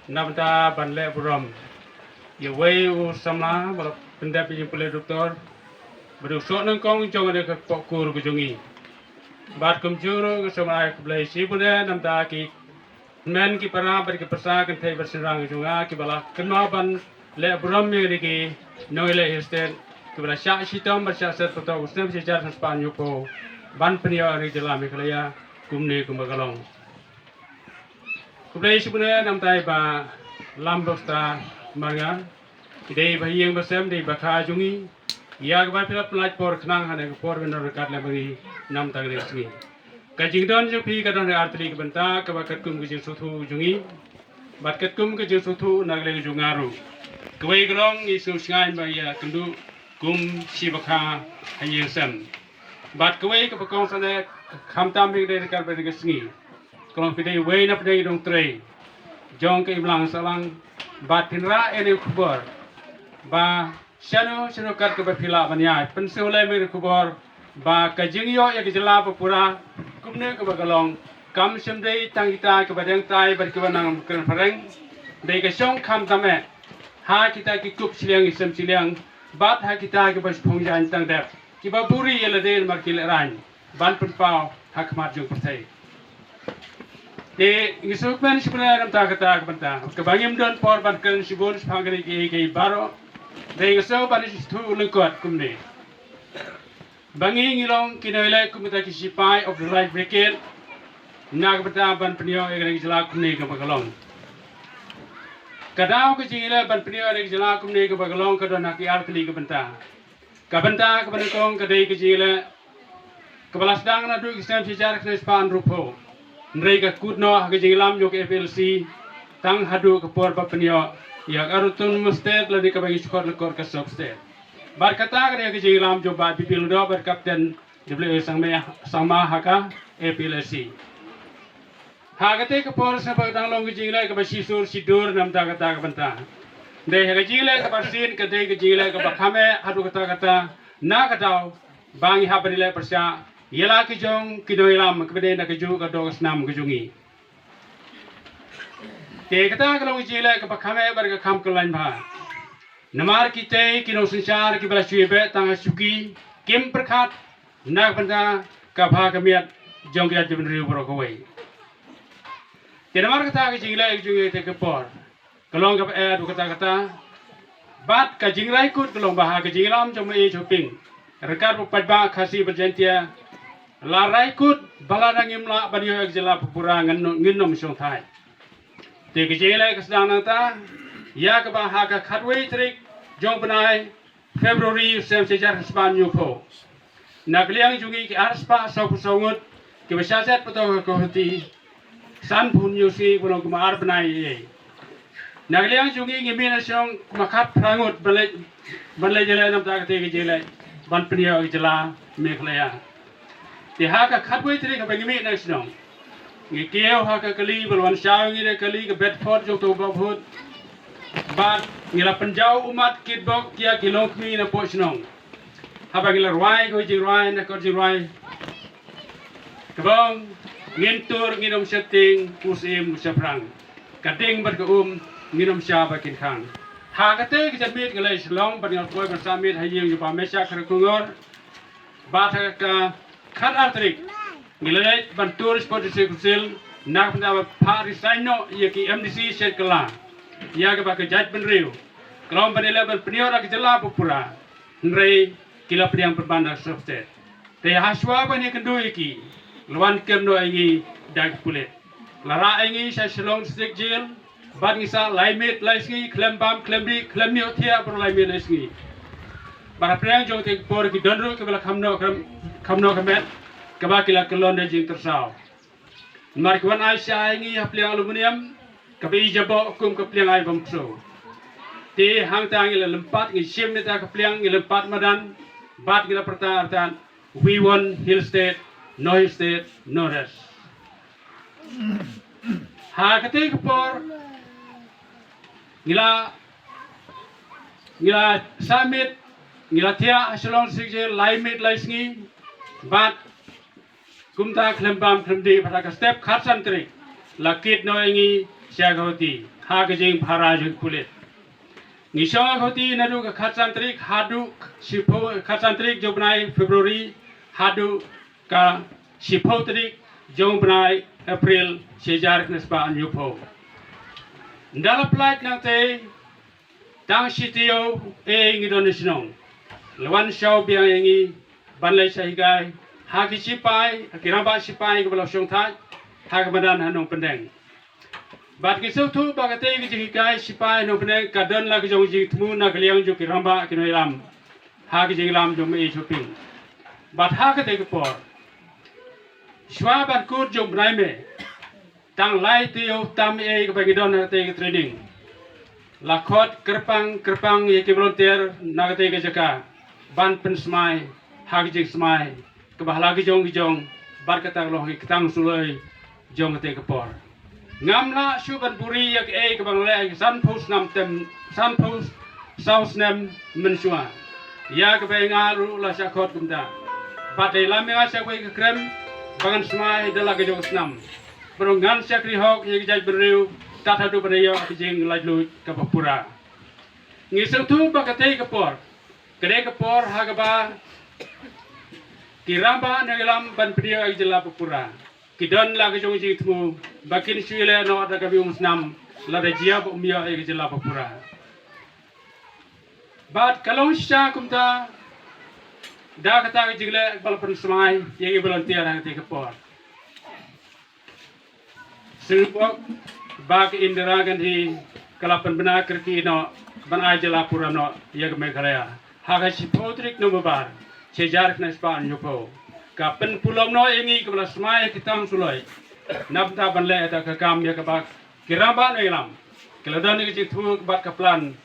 Namda banle buram. Ye way u samla balap pendap yang pulih doktor. Berusuk nang kong jong ada ke pokur kujungi. Bat kumjuru ke sama ke belai sibune namda ki men ki para ber ki persa kan thai berserang junga ki bala kenal ban le buram ye ki noile histen ki bala syak sitam bersyak set poto usnem sejar span yuko ban penia ri dalam kelaya kumne kumbagalong. Kublai sibune namda ba lamboksta manga idei bahiyang bersem dei bakha jungi ya gaba pila pelaj por kenang hane por benar kat lebari nam tagre sungi kajing don ju pi kadon artri ke benta ke bakat kum ke sutu jungi bat kat kum ke sutu nagle jungaru kwei grong isu sngai ba ya kendu kum si bakha hayeng sem bat kwei ke pakong sane khamtam bi de kar be ke sungi kolong pidei wei na pidei dong trei jong ke iblang salang bat tinra ene khubor ba Shano kat ke berpila banyai pensulai mir kubor ba kajingyo ya kejela pura kumne ke bagalong kam semdei tangita ke badang tai berkewanang keren pereng dei ke song kam tame ha kita ki kup siliang isem siliang bat ha kita ke bas phongjan tang dep ki ba buri yela den markil ran ban pau hak mat jung pertai de ngisuk ban sebenarnya ta kata ke benta ke bangim don por ban keren sibun phangri ke baro Dei so bani tu lengkot kumne. Bangi ngilong kinoile kumita kisipai of the right brigade. Nag beta ban penio egre jela kumne ke bagalong. Kadau ke jile ban penio egre jela kumne ke bagalong kadona ki artli ke benta. Ka benta ke banakong ke dei ke jile ke balas dang na du kisam sejar ke span rupo. Ndrei ke kudno ke jilam yok FLC tang hadu ke por ba penio ya arutun musted ladi ka bagi skor lekor ka substed bar kata kare ke jilam jo ba pipil do bar kapten dble sama haka APLC hagate ke por sa pagdang long ke jingla ka basisur sidur nam ta kata ka banta de ke jingla ka basin ke de ke jingla ka bakhame hadu kata na katau bangi habrile persya yela ke jong kidoilam ke bede na ke ju ka do snam ke jungi Tekata kalau ujila ke pakhame bar ke kham kelain bha namar kite kino sanchar ki bala chuibe tang suki kim prakhat nak banda ka bha kamiat jong ya jibin riu bro ko wei te namar kata ke jingla ek junge te ke por kalong ka du kata bat ka jingrai kut kalong bha ke jinglam jong me choping rekar bu pajba khasi berjentia la rai kut bala nangim la banyo ek jela pura nginom song thai Te kejela kesedang nata ya ke bah ka khatwei trik jong benai Februari sem sejar span yuko nakliang jungi ke arspa saungut ke besasat patau ko hati san pun yusi bolong kumar benai ye nakliang jungi ngimin song makat prangut balai jela nam ta te kejela ban pnia jela meklaya te ha ka khatwei trik ka ngimi na snong Ngikiau haka kali balwan syau ngire kali ke Bedford jok to babhut bat ngila penjau umat kitbok kia kilong kmi na pochnong haba ngila ruai ko ji ruai na ko ji ruai kabong ngintur nginom setting usim saprang kading ber ke nginom sya bakin khang ha kate ke jamit ngila slong ban ngal koi bersamit hayeng ju pa mesya krakungor bat ka khat artrik Nilai bantur sport sekusil nak pendapat Parisino ia ki MDC sekala ia ke pakai jaj penriu kalau penilai penio rak jela pupura nrei kila pediang perbandar substet te haswa bani kendu iki lawan kemno ingi dag kulit lara ingi sa selong stik jil bat ngisa laimit laisngi klembam klembi klemnio tia per laimit laisngi bara pediang jong te por ki donru ke bala khamno kamet kabakila kelon de jing tersau markwan aisha ingi hapliang aluminium kabi jabo kum kapliang ai bamso te hang tang ila lempat ngi sim neta kapliang ngi lempat madan bat gila pertahan we won hill state no rest ha kate kapor ngila summit ngila thia asalong sikje laimit laisngi bat kumta klembam klemdi pada step khatsan trik lakit no ingi syagoti hagajing parajung kulit. Ngisong hoti nadu ke katsantrik hadu sipo katsantrik jobnai Februari hadu ka sipo trik jobnai April sejar knespa anyupo. Dalam pelajar nanti tang sitio Indonesia lawan show biang yangi banlai sahigai hagi sipai kiramba sipai kebelah syongtai hagabadan hanong pendeng. Bat kisau tu bagate kijigai sipai hanong pendeng kadon lagi jong jing temu nak liang jo kiramba kinoilam hagi jing lam jo mei shopping. Bat hagate kepor. Shwa ban kur jo bnai me tang lai tio tam kebagidon hagate training. Lakot kerpang ye ke volunteer nagate ke jaka ban pen smai hagi smai ke bahlagi jong bar kata loh kitang sulai jong te kepor ngamla suban puri yak ke bangle san post nam tem san post saus nem mensua ya ke bengaru la sakot kumta pate lamia sakwe ke krem bangan smai dalage jong snam berongan sakri hok ye jaj beriu tata tu benayo jing lajlu ke papura ngisang tu bakate kepor kede kepor hagaba kiramba nagalam ban priya ijla papura kidon lagi jong jing tmu bakin suile no ada kabi musnam la rejia umia ijla papura bat kalau sya kumta da kata jigle bal persmai ye volunteer hang te kepor sirpok bag Indira Gandhi kalapan benar kerki no banai jela pura no yag Meghalaya haga sipotrik no babar sejar knespan yupo kapen pulom no ingi kebala smai kitam suloi nabta banle eta kakam ya kabak kiramba no ilam keladan ni tu bat kaplan